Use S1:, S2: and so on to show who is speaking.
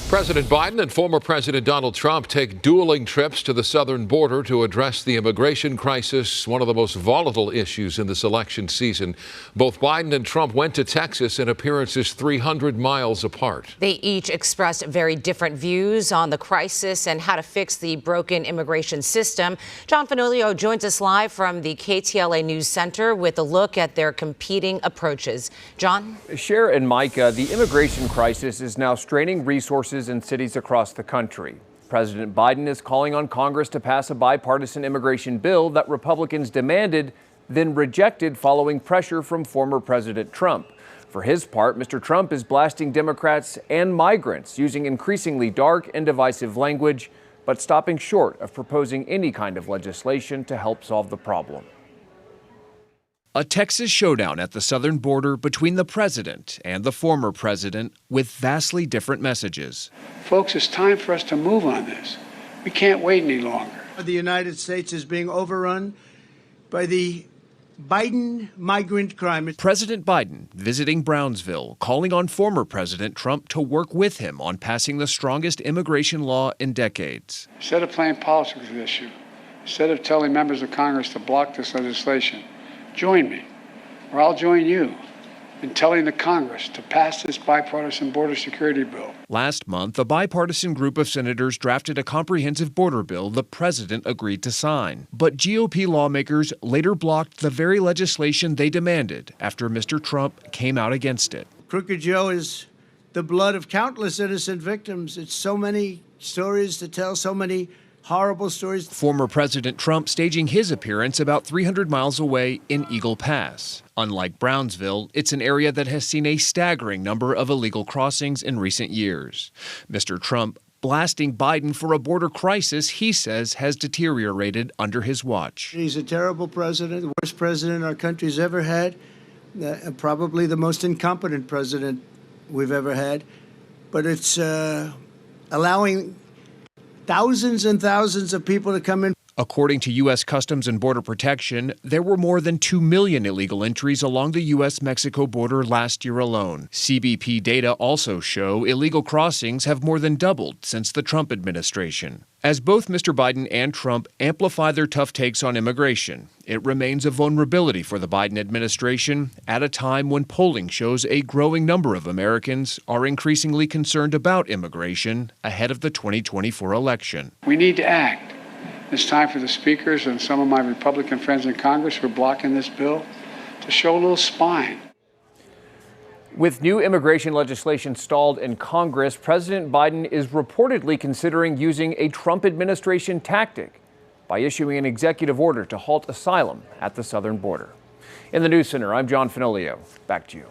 S1: President Biden and former President Donald Trump take dueling trips to the southern border to address the immigration crisis, one of the most volatile issues in this election season. Both Biden and Trump went to Texas in appearances 300 miles apart.
S2: They each expressed very different views on the crisis and how to fix the broken immigration system. John Fenoglio joins us live from the KTLA News Center with a look at their competing approaches. John?
S3: Cher and Micah, the immigration crisis is now straining resources in cities across the country. President Biden is calling on Congress to pass a bipartisan immigration bill that Republicans demanded, then rejected following pressure from former President Trump. For his part, Mr. Trump is blasting Democrats and migrants, using increasingly dark and divisive language, but stopping short of proposing any kind of legislation to help solve the problem.
S4: A Texas showdown at the southern border between the president and the former president with vastly different messages.
S5: Folks, it's time for us to move on this. We can't wait any longer.
S6: The United States is being overrun by the Biden migrant crime.
S4: President Biden visiting Brownsville, calling on former President Trump to work with him on passing the strongest immigration law in decades.
S5: Instead of playing politics with this issue, instead of telling members of Congress to block this legislation, join me, or I'll join you in telling the Congress to pass this bipartisan border security bill.
S4: Last month, a bipartisan group of senators drafted a comprehensive border bill the president agreed to sign. But GOP lawmakers later blocked the very legislation they demanded after Mr. Trump came out against it.
S6: Crooked Joe is the blood of countless innocent victims. It's so many stories to tell, so many horrible stories.
S4: Former President Trump staging his appearance about 300 miles away in Eagle Pass. Unlike Brownsville, it's an area that has seen a staggering number of illegal crossings in recent years. Mr. Trump blasting Biden for a border crisis he says has deteriorated under his watch.
S6: He's a terrible president, the worst president our country's ever had, probably the most incompetent president we've ever had. But it's allowing thousands and thousands of people to come in.
S4: According to U.S. Customs and Border Protection, there were more than 2 million illegal entries along the U.S.-Mexico border last year alone. CBP data also show illegal crossings have more than doubled since the Trump administration. As both Mr. Biden and Trump amplify their tough takes on immigration, it remains a vulnerability for the Biden administration at a time when polling shows a growing number of Americans are increasingly concerned about immigration ahead of the 2024 election.
S5: We need to act. It's time for the speakers and some of my Republican friends in Congress who are blocking this bill to show a little spine.
S3: With new immigration legislation stalled in Congress, President Biden is reportedly considering using a Trump administration tactic by issuing an executive order to halt asylum at the southern border. In the News Center, I'm John Fenoglio. Back to you.